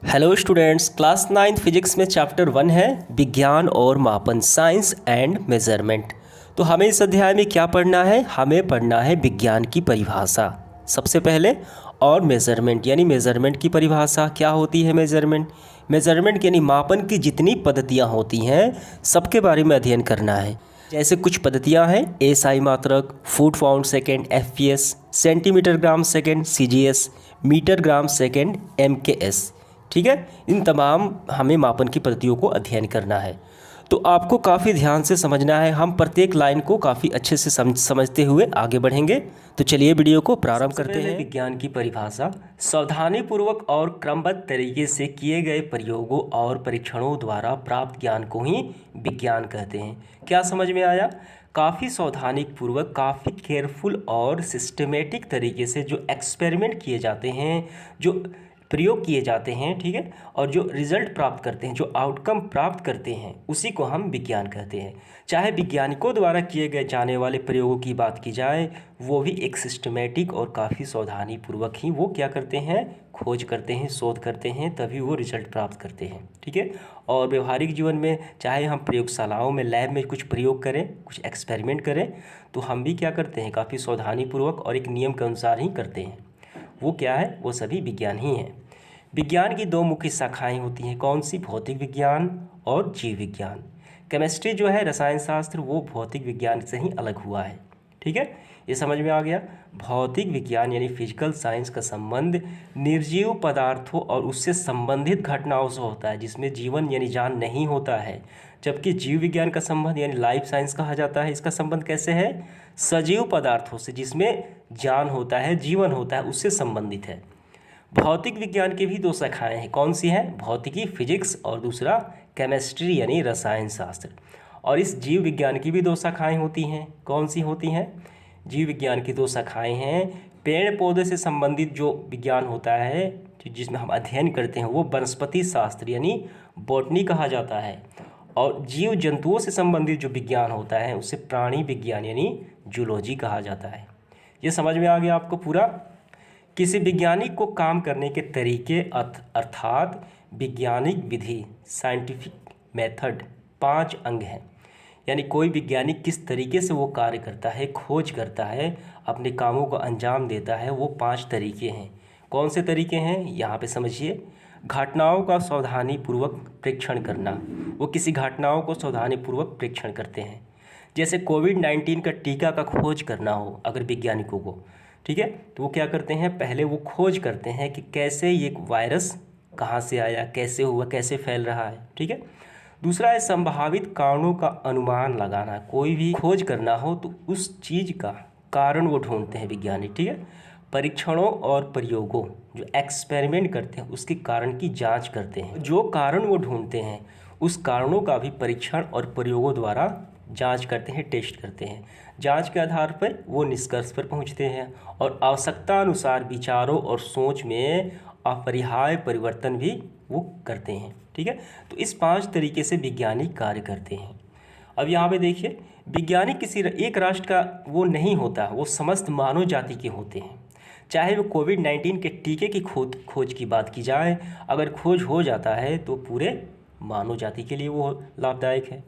Hello students, class 9 physics में chapter 1 है विज्ञान और मापन, साइंस एंड मेजरमेंट। तो हमें इस अध्याय में क्या पढ़ना है? हमें पढ़ना है विज्ञान की परिभाषा सबसे पहले, और मेजरमेंट यानी मेजरमेंट की परिभाषा क्या होती है। मेजरमेंट यानी मापन की जितनी पद्धतियाँ होती हैं सबके बारे में अध्ययन करना है। जैसे कुछ पद्धतियाँ हैं एसआई मात्रक, foot pound second FPS, centimetre gram second CGS, metre gram second MKS. ठीक है, इन तमाम हमें मापन की पद्धतियों को अध्ययन करना है। तो आपको काफ़ी ध्यान से समझना है, हम प्रत्येक लाइन को काफ़ी अच्छे से समझते हुए आगे बढ़ेंगे। तो चलिए वीडियो को प्रारंभ करते हैं। विज्ञान की परिभाषा सावधानीपूर्वक और क्रमबद्ध तरीके से किए गए प्रयोगों और परीक्षणों द्वारा प्राप्त ज्ञान को ही विज्ञान कहते हैं। क्या समझ में आया? काफ़ी सावधानीपूर्वक, काफ़ी केयरफुल और सिस्टमेटिक तरीके से जो एक्सपेरिमेंट किए जाते हैं, जो प्रयोग किए जाते हैं, ठीक है, और जो रिजल्ट प्राप्त करते हैं, जो आउटकम प्राप्त करते हैं, उसी को हम विज्ञान कहते हैं। चाहे वैज्ञानिकों द्वारा किए गए जाने वाले प्रयोगों की बात की जाए, वो भी एक सिस्टमेटिक और काफ़ी सावधानीपूर्वक ही वो क्या करते हैं, खोज करते हैं, शोध करते हैं, तभी वो रिजल्ट प्राप्त करते हैं। ठीक है, और व्यवहारिक जीवन में चाहे हम प्रयोगशालाओं में, लैब में कुछ प्रयोग करें, कुछ एक्सपेरिमेंट करें, तो हम भी क्या करते हैं, काफ़ी सावधानीपूर्वक और एक नियम के अनुसार ही करते हैं। वो क्या है? वो सभी विज्ञान ही हैं। विज्ञान की दो मुख्य शाखाएं होती हैं, कौन सी? भौतिक विज्ञान और जीव विज्ञान। केमिस्ट्री जो है, रसायन शास्त्र, वो भौतिक विज्ञान से ही अलग हुआ है। ठीक है, ये समझ में आ गया। भौतिक विज्ञान यानी फिजिकल साइंस का संबंध निर्जीव पदार्थों और उससे संबंधित घटनाओं से होता है, जिसमें जीवन यानी जान नहीं होता है। जबकि जीव विज्ञान का संबंध यानी लाइफ साइंस कहा जाता है, इसका संबंध कैसे है? सजीव पदार्थों से, जिसमें जान होता है, जीवन होता है, उससे संबंधित है। भौतिक विज्ञान की भी दो शाखाएं हैं, कौन सी हैं? भौतिकी फिजिक्स और दूसरा केमिस्ट्री यानी रसायन शास्त्र। और इस जीव विज्ञान की भी दो शाखाएं होती हैं, कौन सी होती हैं? जीव विज्ञान की दो शाखाएं हैं, पेड़ पौधे से संबंधित जो विज्ञान होता है, जिसमें हम अध्ययन करते हैं, वो वनस्पति शास्त्र यानी बॉटनी कहा जाता है। और जीव जंतुओं से संबंधित जो विज्ञान होता है उसे प्राणी विज्ञान यानी जूलॉजी कहा जाता है। ये समझ में आ गया आपको पूरा? किसी वैज्ञानिक को काम करने के तरीके अर्थात वैज्ञानिक विधि, साइंटिफिक मेथड, 5 अंग हैं। यानी कोई वैज्ञानिक किस तरीके से वो कार्य करता है, खोज करता है, अपने कामों को अंजाम देता है, वो 5 तरीके हैं। कौन से तरीके हैं? यहाँ पे समझिए। घटनाओं का सावधानीपूर्वक प्रेक्षण करना, वो किसी घटनाओं को सावधानीपूर्वक प्रेक्षण करते हैं। जैसे कोविड-19 का टीका का खोज करना हो अगर वैज्ञानिकों को, ठीक है, तो वो क्या करते हैं, पहले वो खोज करते हैं कि कैसे ये वायरस कहाँ से आया, कैसे हुआ, कैसे फैल रहा है। ठीक है, दूसरा है संभावित कारणों का अनुमान लगाना। कोई भी खोज करना हो तो उस चीज़ का कारण वो ढूंढते हैं वैज्ञानिक। ठीक है, परीक्षणों और प्रयोगों, जो एक्सपेरिमेंट करते हैं उसके कारण की जांच करते हैं। जो कारण वो ढूंढते हैं उस कारणों का भी परीक्षण और प्रयोगों द्वारा जांच करते हैं, टेस्ट करते हैं। जांच के आधार पर वो निष्कर्ष पर पहुंचते हैं और आवश्यकता अनुसार विचारों और सोच में अपरिहार्य परिवर्तन भी वो करते हैं। ठीक है, तो इस 5 तरीके से वैज्ञानिक कार्य करते हैं। अब यहाँ पे देखिए, वैज्ञानिक किसी एक राष्ट्र का वो नहीं होता, वो समस्त मानव जाति के होते हैं। चाहे वो कोविड-19 के टीके की खोज की बात की जाए, अगर खोज हो जाता है तो पूरे मानव जाति के लिए वो लाभदायक है।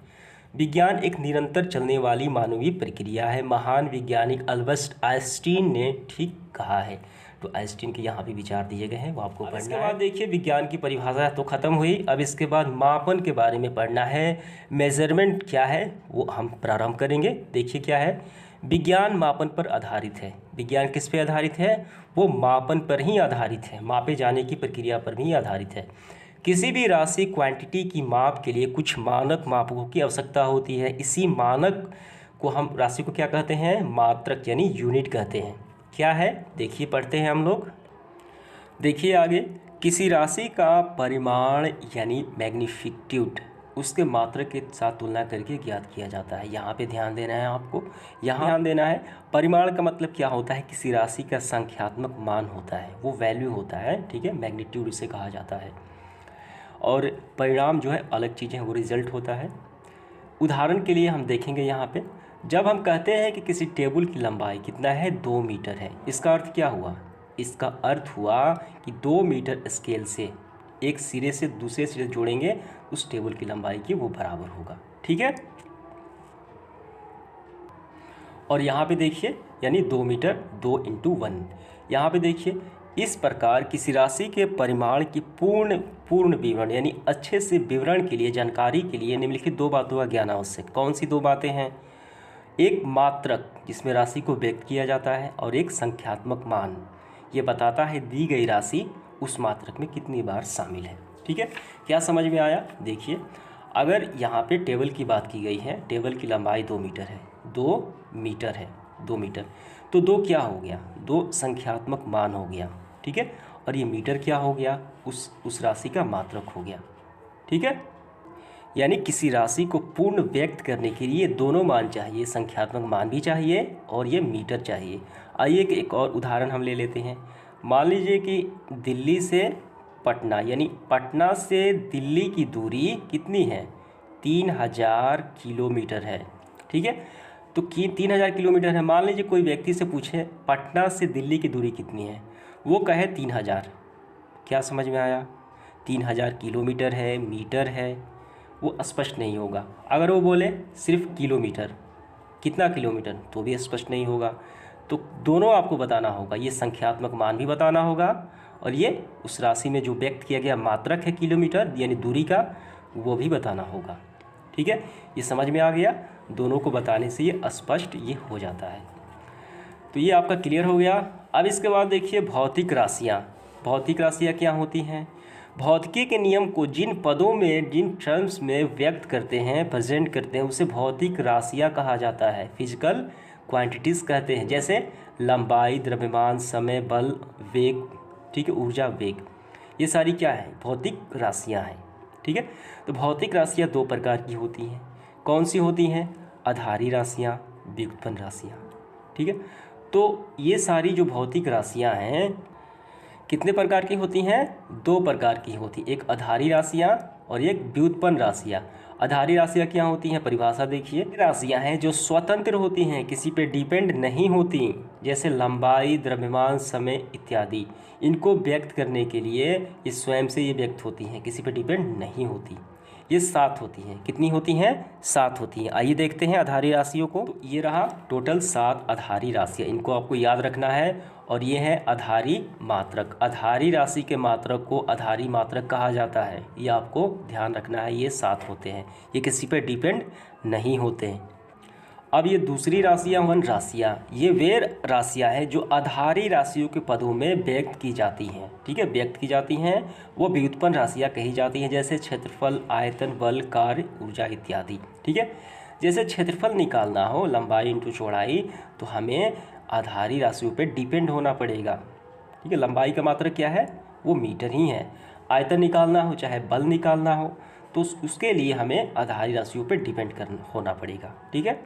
विज्ञान एक निरंतर चलने वाली मानवीय प्रक्रिया है। महान वैज्ञानिक अल्बर्ट आइंस्टीन ने ठीक कहा है। तो आइंस्टीन के यहाँ पे विचार दिए गए हैं, वो आपको पढ़ना है। इसके बाद देखिए, विज्ञान की परिभाषा तो ख़त्म हुई। अब इसके बाद मापन के बारे में पढ़ना है। मेजरमेंट क्या है वो हम प्रारंभ करेंगे। देखिए क्या है, विज्ञान मापन पर आधारित है। विज्ञान किस पे आधारित है? वो मापन पर ही आधारित है, मापे जाने की प्रक्रिया पर भी आधारित है। किसी भी राशि क्वांटिटी की माप के लिए कुछ मानक मापकों की आवश्यकता होती है। इसी मानक को हम राशि को क्या कहते हैं? मात्रक यानी यूनिट कहते हैं। क्या है? देखिए पढ़ते हैं हम लोग। देखिए आगे, किसी राशि का परिमाण यानी मैग्नीफिट्यूड उसके मात्रक के साथ तुलना करके ज्ञात किया जाता है। यहाँ पे ध्यान देना है आपको, यहाँ ध्यान देना है। परिमाण का मतलब क्या होता है? किसी राशि का संख्यात्मक मान होता है, वो वैल्यू होता है। ठीक है, मैग्नीट्यूड उसे कहा जाता है। और परिणाम जो है अलग चीज़ें, वो रिजल्ट होता है। उदाहरण के लिए हम देखेंगे यहाँ पे, जब हम कहते हैं कि किसी टेबल की लंबाई कितना है? 2 मीटर है, इसका अर्थ क्या हुआ? इसका अर्थ हुआ कि 2 मीटर स्केल से एक सिरे से दूसरे सिरे जोड़ेंगे उस टेबल की लंबाई की वो बराबर होगा। ठीक है, और यहाँ पे देखिए यानी 2 मीटर 2 × 1। यहाँ पे देखिए इस प्रकार किसी राशि के परिमाण की पूर्ण विवरण यानी अच्छे से विवरण के लिए, जानकारी के लिए निम्नलिखित 2 बातों का ज्ञान आवश्यक। कौन सी 2 बातें हैं? एक मात्रक जिसमें राशि को व्यक्त किया जाता है, और एक संख्यात्मक मान, ये बताता है दी गई राशि उस मात्रक में कितनी बार शामिल है। ठीक है, क्या समझ में आया? देखिए अगर यहाँ पे टेबल की बात की गई है, टेबल की लंबाई 2 मीटर है, 2 मीटर है, 2 मीटर, तो 2 क्या हो गया? 2 संख्यात्मक मान हो गया। ठीक है, और ये मीटर क्या हो गया? उस राशि का मात्रक हो गया। ठीक है, यानी किसी राशि को पूर्ण व्यक्त करने के लिए दोनों मान चाहिए, संख्यात्मक मान भी चाहिए और ये मीटर चाहिए। आइए एक और उदाहरण हम ले लेते हैं। मान लीजिए कि दिल्ली से पटना, यानी पटना से दिल्ली की दूरी कितनी है? 3000 किलोमीटर है। ठीक है, तो 3000 किलोमीटर है। मान लीजिए कोई व्यक्ति से पूछे पटना से दिल्ली की दूरी कितनी है, वो कहे 3000। क्या समझ में आया? 3000 किलोमीटर है, मीटर है, वो स्पष्ट नहीं होगा। अगर वो बोले सिर्फ किलोमीटर, कितना किलोमीटर, तो भी स्पष्ट नहीं होगा। तो दोनों आपको बताना होगा, ये संख्यात्मक मान भी बताना होगा और ये उस राशि में जो व्यक्त किया गया मात्रक है किलोमीटर यानी दूरी का, वो भी बताना होगा। ठीक है, ये समझ में आ गया? दोनों को बताने से ये स्पष्ट ये हो जाता है। तो ये आपका क्लियर हो गया। अब इसके बाद देखिए भौतिक राशियाँ। भौतिक राशियाँ क्या होती हैं? भौतिकी के नियम को जिन पदों में, जिन टर्म्स में व्यक्त करते हैं, प्रेजेंट करते हैं, उसे भौतिक राशियाँ कहा जाता है, फिजिकल क्वांटिटीज़ कहते हैं। जैसे लंबाई, द्रव्यमान, समय, बल, वेग, ठीक है, ऊर्जा, वेग, ये सारी क्या है? भौतिक राशियाँ हैं। ठीक है, तो भौतिक राशियाँ 2 प्रकार की होती हैं। कौन सी होती हैं? आधारी राशियाँ, व्युत्पन्न राशियाँ। ठीक है, तो ये सारी जो भौतिक राशियाँ हैं कितने प्रकार की होती हैं? 2 प्रकार की होती, एक आधारी राशियाँ और एक व्युत्पन्न राशियाँ। आधारी राशियाँ क्या होती हैं? परिभाषा देखिए, राशियाँ हैं जो स्वतंत्र होती हैं, किसी पे डिपेंड नहीं होती, जैसे लंबाई, द्रव्यमान, समय इत्यादि। इनको व्यक्त करने के लिए ये स्वयं से ये व्यक्त होती हैं, किसी पे डिपेंड नहीं होती। ये 7 होती हैं। कितनी होती हैं? 7 होती हैं। आइए देखते हैं आधारी राशियों को। तो ये रहा टोटल 7 आधारी राशियाँ, इनको आपको याद रखना है। और ये है आधारी मात्रक। आधारी राशि के मात्रक को आधारी मात्रक कहा जाता है, ये आपको ध्यान रखना है। ये 7 होते हैं, ये किसी पे डिपेंड नहीं होते हैं। अब ये दूसरी राशियाँ, वन राशियाँ, ये वे राशियाँ हैं जो आधारी राशियों के पदों में व्यक्त की जाती हैं। ठीक है, व्यक्त की जाती हैं, वो व्युत्पन्न राशियाँ कही जाती हैं। जैसे क्षेत्रफल, आयतन, बल, कार्य, ऊर्जा इत्यादि। ठीक है, जैसे क्षेत्रफल निकालना हो, लंबाई इंटू चौड़ाई, तो हमें आधारी राशियों पे डिपेंड होना पड़ेगा। ठीक है, लंबाई का मात्रक क्या है? वो मीटर ही है। आयतन निकालना हो, चाहे बल निकालना हो, तो उसके लिए हमें आधारी राशियों पे डिपेंड होना पड़ेगा। ठीक है,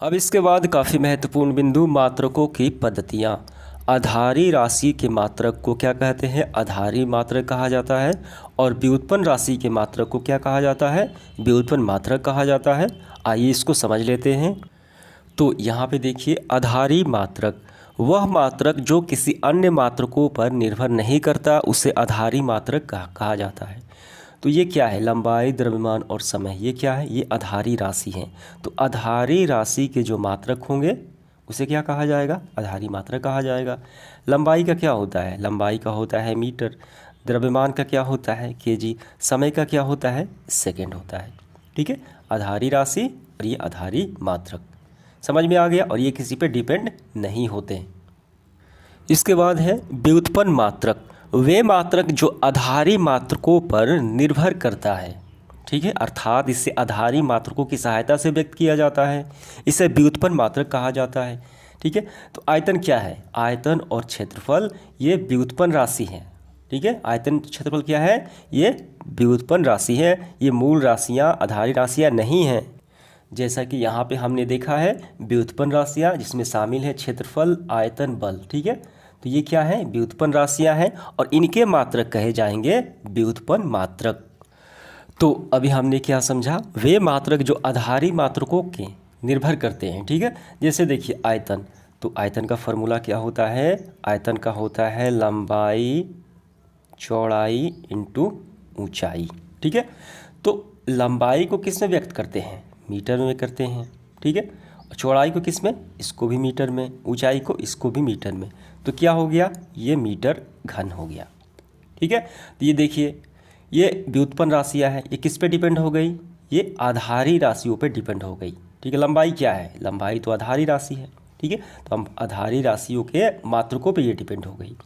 अब इसके बाद काफ़ी महत्वपूर्ण बिंदु, मात्रकों की पद्धतियाँ। आधारी राशि के मात्रक को क्या कहते हैं? आधारी मात्रक कहा जाता है। और व्युत्पन्न राशि के मात्रक को क्या कहा जाता है? व्युत्पन्न मात्रक कहा जाता है। आइए इसको समझ लेते हैं। तो यहाँ पे देखिए, आधारी मात्रक वह मात्रक जो किसी अन्य मात्रकों पर निर्भर नहीं करता, उसे आधारी मात्रक कहा जाता है। तो ये क्या है? लंबाई, द्रव्यमान और समय, ये क्या है? ये आधारी राशि हैं। तो आधारी राशि के जो मात्रक होंगे उसे क्या कहा जाएगा? आधारी मात्रक कहा जाएगा। लंबाई का क्या होता है? लंबाई का होता है मीटर। द्रव्यमान का क्या होता है? केजी। समय का क्या होता है? सेकंड होता है। ठीक है, आधारी राशि और ये आधारी मात्रक, समझ में आ गया। और ये किसी पे डिपेंड नहीं होते। इसके बाद है व्युत्पन्न मात्रक, वे मात्रक जो आधारी मात्रकों पर निर्भर करता है। ठीक है, अर्थात इससे आधारी मात्रकों की सहायता से व्यक्त किया जाता है, इसे व्युत्पन्न मात्रक कहा जाता है। ठीक है, तो आयतन क्या है? आयतन और क्षेत्रफल ये व्युत्पन्न राशि है। ठीक है, आयतन क्षेत्रफल क्या है? ये व्युत्पन्न राशि है। ये मूल राशियाँ, आधारी राशियाँ नहीं हैं। जैसा कि यहाँ पे हमने देखा है व्युत्पन्न राशियाँ, जिसमें शामिल है क्षेत्रफल, आयतन, बल। ठीक है, तो ये क्या है? व्युत्पन्न राशियाँ हैं और इनके मात्रक कहे जाएंगे व्युत्पन्न मात्रक। तो अभी हमने क्या समझा? वे मात्रक जो आधारी मात्रकों के निर्भर करते हैं। ठीक है, जैसे देखिए आयतन, तो आयतन का फॉर्मूला क्या होता है? आयतन का होता है लंबाई चौड़ाई इंटू ऊंचाई। ठीक है, तो लंबाई को किस में व्यक्त करते हैं? मीटर में करते हैं। ठीक है, और चौड़ाई को किस में? इसको भी मीटर में, ऊंचाई को इसको भी मीटर में। तो क्या हो गया? ये मीटर घन हो गया। ठीक है, तो ये देखिए, ये व्युत्पन्न राशियाँ हैं, ये किस पे डिपेंड हो गई? ये आधारी राशियों पे डिपेंड हो गई। ठीक है, लंबाई क्या है? लंबाई तो आधारी राशि है। ठीक है, तो हम आधारी राशियों के मात्रकों पे ये डिपेंड हो गई।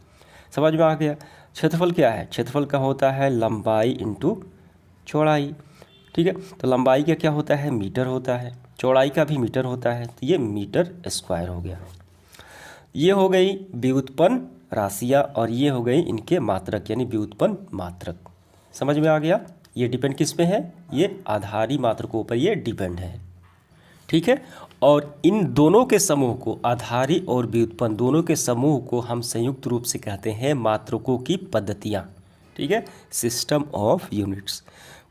समझ में आ गया? क्षेत्रफल क्या है? क्षेत्रफल का होता है लंबाई इंटू चौड़ाई। ठीक है, तो लंबाई का क्या होता है? मीटर होता है, चौड़ाई का भी मीटर होता है, तो ये मीटर स्क्वायर हो गया। ये हो गई व्युत्पन्न राशियाँ और ये हो गई इनके मात्रक यानी व्युत्पन्न मात्रक। समझ में आ गया? ये डिपेंड किस पे है? ये आधारी मात्रकों पर ये डिपेंड है। ठीक है, और इन दोनों के समूह को, आधारी और व्युत्पन्न दोनों के समूह को हम संयुक्त रूप से कहते हैं मात्रकों की पद्धतियाँ। ठीक है, सिस्टम ऑफ यूनिट्स।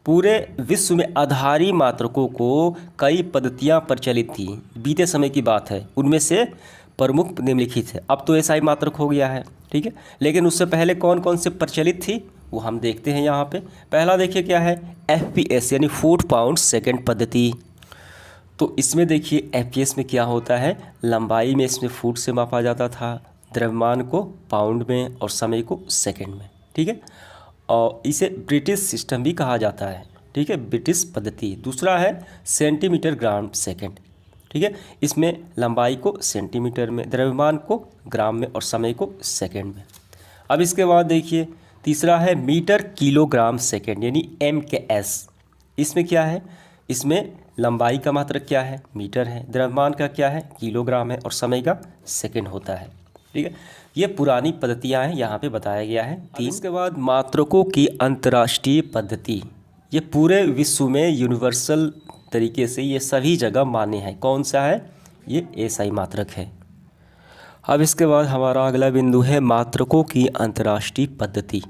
पूरे विश्व में आधारी मात्रकों को कई पद्धतियाँ प्रचलित थी, बीते समय की बात है। उनमें से प्रमुख निम्नलिखित है। अब तो एसआई मात्रक हो गया है। ठीक है, लेकिन उससे पहले कौन कौन से प्रचलित थी वो हम देखते हैं यहाँ पे। पहला देखिए क्या है? FPS यानी फुट पाउंड सेकेंड पद्धति। तो इसमें देखिए FPS में क्या होता है? लंबाई में इसमें फुट से मापा जाता था, द्रव्यमान को पाउंड में और समय को सेकंड में। ठीक है, और इसे ब्रिटिश सिस्टम भी कहा जाता है। ठीक है, ब्रिटिश पद्धति। दूसरा है सेंटीमीटर ग्राम सेकंड। ठीक है, इसमें लंबाई को सेंटीमीटर में, द्रव्यमान को ग्राम में और समय को सेकंड में। अब इसके बाद देखिए तीसरा है मीटर किलोग्राम सेकंड यानी MKS। इसमें क्या है? इसमें लंबाई का मात्रक क्या है? मीटर है, द्रव्यमान का क्या है? किलोग्राम है और समय का सेकंड होता है। ठीक है, ये पुरानी पद्धतियाँ हैं, यहाँ पे बताया गया है तीन। इसके बाद मात्रकों की अंतर्राष्ट्रीय पद्धति। ये पूरे विश्व में यूनिवर्सल तरीके से ये सभी जगह मान्य है। कौन सा है? ये एसआई मात्रक है। अब इसके बाद हमारा अगला बिंदु है मात्रकों की अंतर्राष्ट्रीय पद्धति।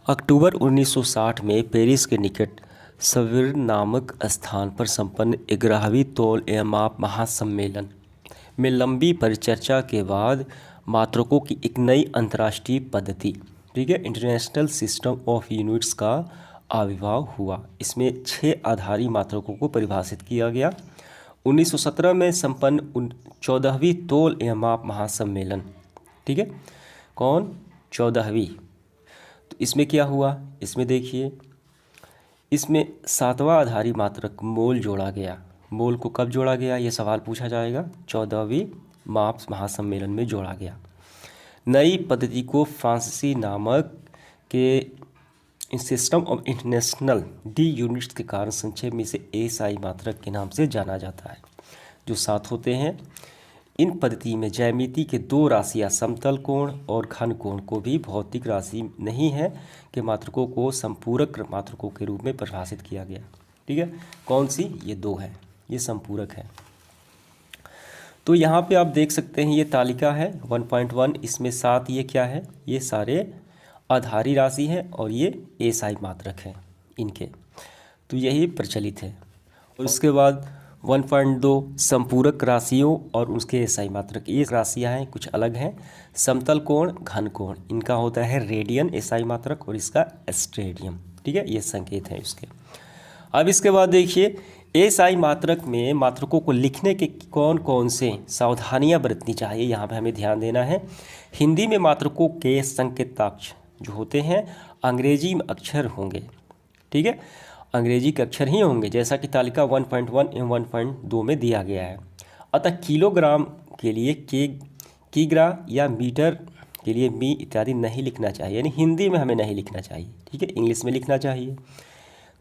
अक्टूबर 1960 में पेरिस के निकट सविर नामक स्थान पर संपन्न 11वीं तौल एवं माप महासम्मेलन में लंबी परिचर्चा के बाद मात्रकों की एक नई अंतर्राष्ट्रीय पद्धति, ठीक है, इंटरनेशनल सिस्टम ऑफ यूनिट्स का आविर्भाव हुआ। इसमें 6 आधारी मात्रकों को परिभाषित किया गया। 1917 में संपन्न 14वीं तौल एवं माप महासम्मेलन, ठीक है, कौन? 14वीं। तो इसमें क्या हुआ? इसमें देखिए, इसमें 7वां आधारी मात्रक मोल जोड़ा गया। मोल को कब जोड़ा गया? ये सवाल पूछा जाएगा। 14वीं माप महासम्मेलन में जोड़ा गया। नई पद्धति को फ्रांसीसी नामक के system of international D units के कारण संक्षेप में इसे एसआई मात्रक के नाम से जाना जाता है, जो 7 होते हैं। इन पद्धति में ज्यामिति के 2 राशियाँ समतल कोण और घन कोण को भी भौतिक राशि नहीं है कि मात्रकों को संपूरक मात्रकों के रूप में परिभाषित किया गया। ठीक है, कौन सी? ये 2 है, ये संपूरक है। तो यहाँ पे आप देख सकते हैं ये तालिका है 1.1, इसमें 7 ये क्या है? ये सारे आधारी राशि हैं और ये एसआई मात्रक हैं इनके, तो यही प्रचलित है। और उसके बाद 1.2 संपूरक राशियों और उसके एसआई मात्रक। ये राशियाँ हैं, कुछ अलग हैं। समतल कोण, घन कोण, इनका होता है रेडियन एसआई मात्रक और इसका स्टेडियम। ठीक है, ये संकेत हैं इसके। अब इसके बाद देखिए एसआई मात्रक में मात्रकों को लिखने के कौन कौन से सावधानियां बरतनी चाहिए, यहाँ पे हमें ध्यान देना है। हिंदी में मात्रकों के संकेताक्षर जो होते हैं अंग्रेजी में अक्षर होंगे। ठीक है, अंग्रेजी के अक्षर ही होंगे, जैसा कि तालिका 1.1 एवं 1.2 में दिया गया है। अतः किलोग्राम के लिए किग्रा या मीटर के लिए मी इत्यादि नहीं लिखना चाहिए, यानी हिंदी में हमें नहीं लिखना चाहिए। ठीक है, इंग्लिश में लिखना चाहिए।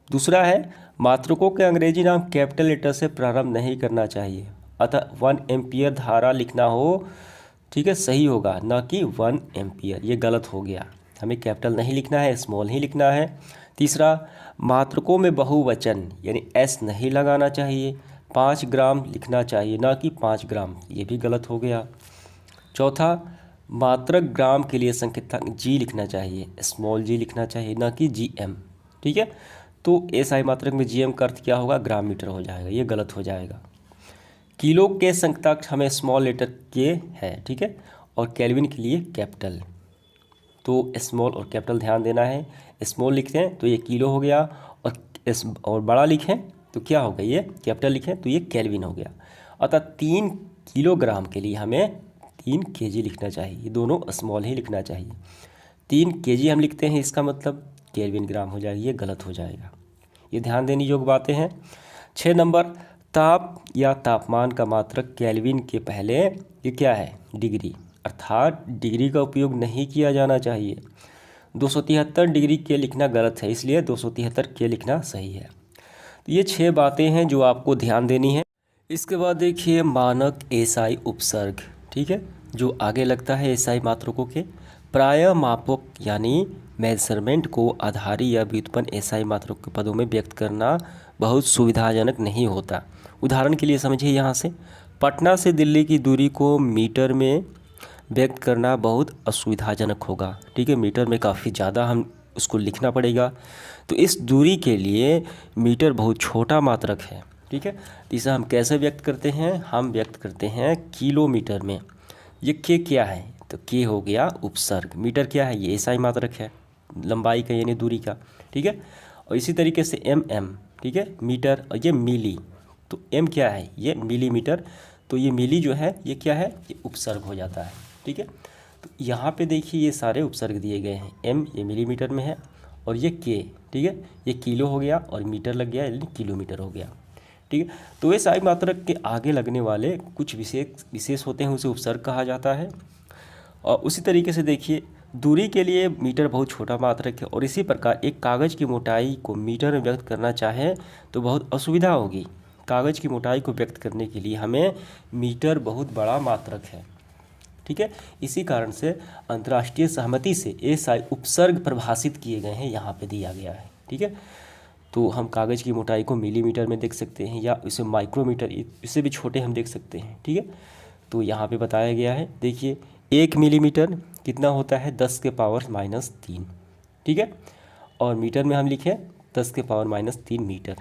दूसरा है मात्रकों के अंग्रेजी नाम कैपिटल लेटर से प्रारंभ नहीं करना चाहिए। अतः 1 एम्पियर धारा लिखना हो, ठीक है, सही होगा, ना कि 1 एम्पियर। ये गलत हो गया, हमें कैपिटल नहीं लिखना है, स्मॉल ही लिखना है। तीसरा, मात्रकों में बहुवचन यानी एस नहीं लगाना चाहिए। 5 ग्राम लिखना चाहिए, ना कि 5 ग्राम, ये भी गलत हो गया। चौथा, मात्रक ग्राम के लिए संकेतांक जी लिखना चाहिए, स्मॉल जी लिखना चाहिए, ना कि GM। ठीक है, तो एसआई मात्रक में GM का अर्थ क्या होगा? ग्राम मीटर हो जाएगा, ये गलत हो जाएगा। किलो के संकेतांक हमें स्मॉल लेटर के है, ठीक है, और केल्विन के लिए कैपिटल। तो स्मॉल और कैपिटल ध्यान देना है। स्मॉल लिखते हैं तो ये किलो हो गया, और बड़ा लिखें तो क्या होगा, ये कैपिटल लिखें तो ये केल्विन हो गया। अतः 3 किलोग्राम के लिए हमें 3 केजी लिखना चाहिए, ये दोनों स्मॉल ही लिखना चाहिए। 3 केजी हम लिखते हैं, इसका मतलब केल्विन ग्राम हो जाएगा, ये गलत हो जाएगा। ये ध्यान देने योग्य बातें हैं। 6 नंबर, ताप या तापमान का मात्रक केल्विन के पहले ये क्या है, डिग्री, अर्थात डिग्री का उपयोग नहीं किया जाना चाहिए। 273 डिग्री के लिखना गलत है, इसलिए 273 के लिखना सही है। तो ये 6 बातें हैं जो आपको ध्यान देनी है। इसके बाद देखिए मानक एसआई उपसर्ग, ठीक है, जो आगे लगता है एसआई मात्रकों के। प्रायः मापक यानी मेजरमेंट को आधारी या व्युत्पन्न एसआई मात्रक के पदों में व्यक्त करना बहुत सुविधाजनक नहीं होता। उदाहरण के लिए समझिए, यहाँ से पटना से दिल्ली की दूरी को मीटर में व्यक्त करना बहुत असुविधाजनक होगा, ठीक है, मीटर में काफ़ी ज़्यादा हम उसको लिखना पड़ेगा। तो इस दूरी के लिए मीटर बहुत छोटा मात्रक है, ठीक है। तो इसे हम कैसे व्यक्त करते हैं, हम व्यक्त करते हैं किलोमीटर में। ये के क्या है, तो के हो गया उपसर्ग, मीटर क्या है, ये एसआई मात्रक है लंबाई का यानी दूरी का, ठीक है। और इसी तरीके से एम, ठीक है, मीटर, और ये मिली, तो एम क्या है, ये मिलीमीटर, तो ये मिली जो है ये क्या है, ये उपसर्ग हो जाता है, ठीक है। तो यहाँ पे देखिए ये सारे उपसर्ग दिए गए हैं। एम ये मिलीमीटर में है, और ये के, ठीक है, ये किलो हो गया, और मीटर लग गया यानी किलोमीटर हो गया, ठीक है। तो ये एसआई मात्रक के आगे लगने वाले कुछ विशेष होते हैं, उसे उपसर्ग कहा जाता है। और उसी तरीके से देखिए दूरी के लिए मीटर बहुत छोटा मात्रक है, और इसी प्रकार एक कागज़ की मोटाई को मीटर में व्यक्त करना चाहे तो बहुत असुविधा होगी। कागज़ की मोटाई को व्यक्त करने के लिए हमें मीटर बहुत बड़ा मात्रक है, ठीक है। इसी कारण से अंतर्राष्ट्रीय सहमति से एसआई उपसर्ग परिभाषित किए गए हैं, यहाँ पे दिया गया है, ठीक है। तो हम कागज़ की मोटाई को मिलीमीटर में देख सकते हैं, या इसे माइक्रोमीटर, इससे भी छोटे हम देख सकते हैं, ठीक है। तो यहाँ पे बताया गया है, देखिए 1 मिलीमीटर कितना होता है, 10⁻³ ठीक है। और मीटर में हम लिखें 10⁻³ मीटर।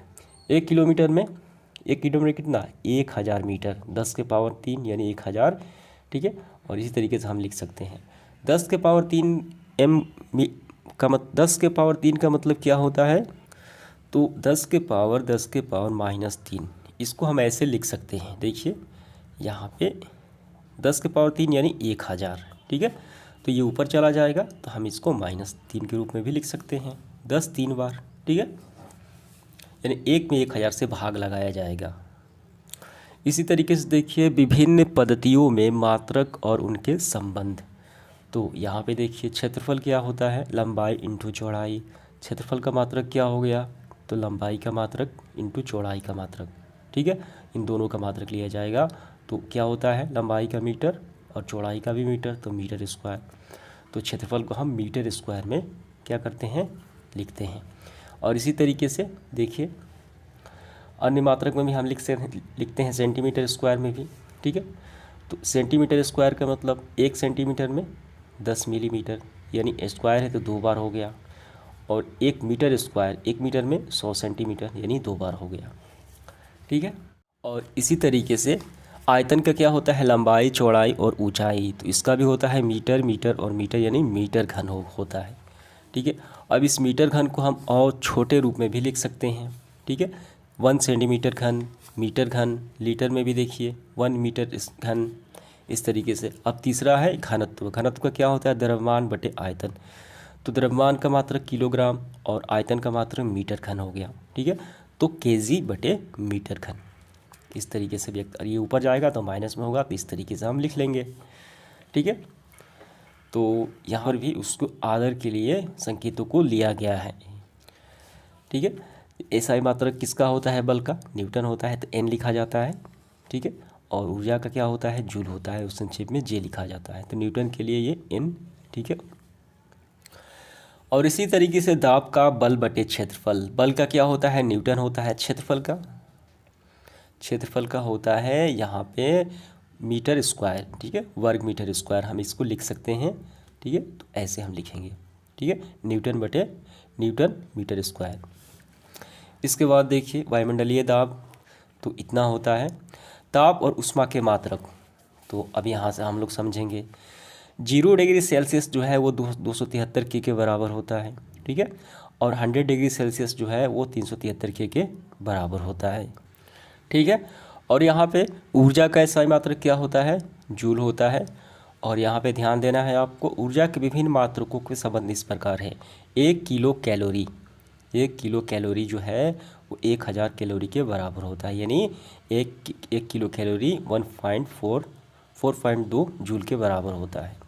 1 किलोमीटर में, 1 किलोमीटर कितना, 1000 मीटर, 10⁻³ यानी 1000, ठीक है। और इसी तरीके से हम लिख सकते हैं 10⁻³ एम का 10⁻³ का मतलब क्या होता है, तो 10⁻³ इसको हम ऐसे लिख सकते हैं, देखिए यहाँ पे 10⁻³ यानी 1000, ठीक है। तो ये ऊपर चला जाएगा तो हम इसको -3 के रूप में भी लिख सकते हैं, 10 3 बार, ठीक है, यानी 1 में 1000 से भाग लगाया जाएगा। इसी तरीके से देखिए विभिन्न पद्धतियों में मात्रक और उनके संबंध। तो यहाँ पे देखिए क्षेत्रफल क्या होता है, लंबाई इंटू चौड़ाई। क्षेत्रफल का मात्रक क्या हो गया, तो लंबाई का मात्रक इंटू चौड़ाई का मात्रक, ठीक है। इन दोनों का मात्रक लिया जाएगा तो क्या होता है, लंबाई का मीटर और चौड़ाई का भी मीटर, तो मीटर स्क्वायर। तो क्षेत्रफल को हम मीटर स्क्वायर में क्या करते हैं, लिखते हैं। और इसी तरीके से देखिए अन्य मात्रक में भी हम लिखते हैं सेंटीमीटर स्क्वायर में भी, ठीक है। तो सेंटीमीटर स्क्वायर का मतलब 1 सेंटीमीटर में 10 मिलीमीटर, यानी स्क्वायर है तो 2 बार हो गया। और 1 मीटर स्क्वायर, 1 मीटर में 100 सेंटीमीटर यानी 2 बार हो गया, ठीक है। और इसी तरीके से आयतन का क्या होता है, लंबाई चौड़ाई और ऊंचाई, तो इसका भी होता है मीटर, मीटर और मीटर यानी मीटर घन होता है, ठीक है। अब इस मीटर घन को हम और छोटे रूप में भी लिख सकते हैं, ठीक है। 1 सेंटीमीटर घन, मीटर घन, लीटर में भी देखिए 1 मीटर घन, इस तरीके से। अब तीसरा है घनत्व। घनत्व का क्या होता है, द्रव्यमान बटे आयतन। तो द्रव्यमान का मात्रक किलोग्राम और आयतन का मात्रक मीटर घन हो गया, ठीक है। तो केजी बटे मीटर घन, इस तरीके से व्यक्त, और ये ऊपर जाएगा तो माइनस में होगा, तो इस तरीके से हम लिख लेंगे, ठीक है। तो यहाँ पर भी उसको आदर के लिए संकेतों को लिया गया है, ठीक है। एसआई मात्रक किसका होता है, बल का, न्यूटन होता है तो एन लिखा जाता है, ठीक है। और ऊर्जा का क्या होता है, जूल होता है, उस संक्षेप में जे लिखा जाता है, तो न्यूटन के लिए ये एन, ठीक है। और इसी तरीके से दाब का बल बटे क्षेत्रफल। बल का क्या होता है, न्यूटन होता है, क्षेत्रफल का होता है यहाँ पे मीटर स्क्वायर, ठीक है, वर्ग मीटर स्क्वायर हम इसको लिख सकते हैं, ठीक है। तो ऐसे हम लिखेंगे, ठीक है, न्यूटन बटे न्यूटन मीटर स्क्वायर। इसके बाद देखिए वायुमंडलीय दाब, तो इतना होता है। ताप और ऊष्मा के मात्रक, तो अब यहाँ से हम लोग समझेंगे। 0 डिग्री सेल्सियस जो है वो 273 के बराबर होता है, ठीक है। और 100 डिग्री सेल्सियस जो है वो 373 के बराबर होता है, ठीक है। और यहाँ पे ऊर्जा का SI मात्रक क्या होता है, जूल होता है। और यहाँ पे ध्यान देना है आपको, ऊर्जा के विभिन्न मात्रकों के संबंध इस प्रकार है। 1 किलो कैलोरी जो है वो 1000 कैलोरी के बराबर होता है, यानी एक किलो कैलोरी 4.2 जूल के बराबर होता है।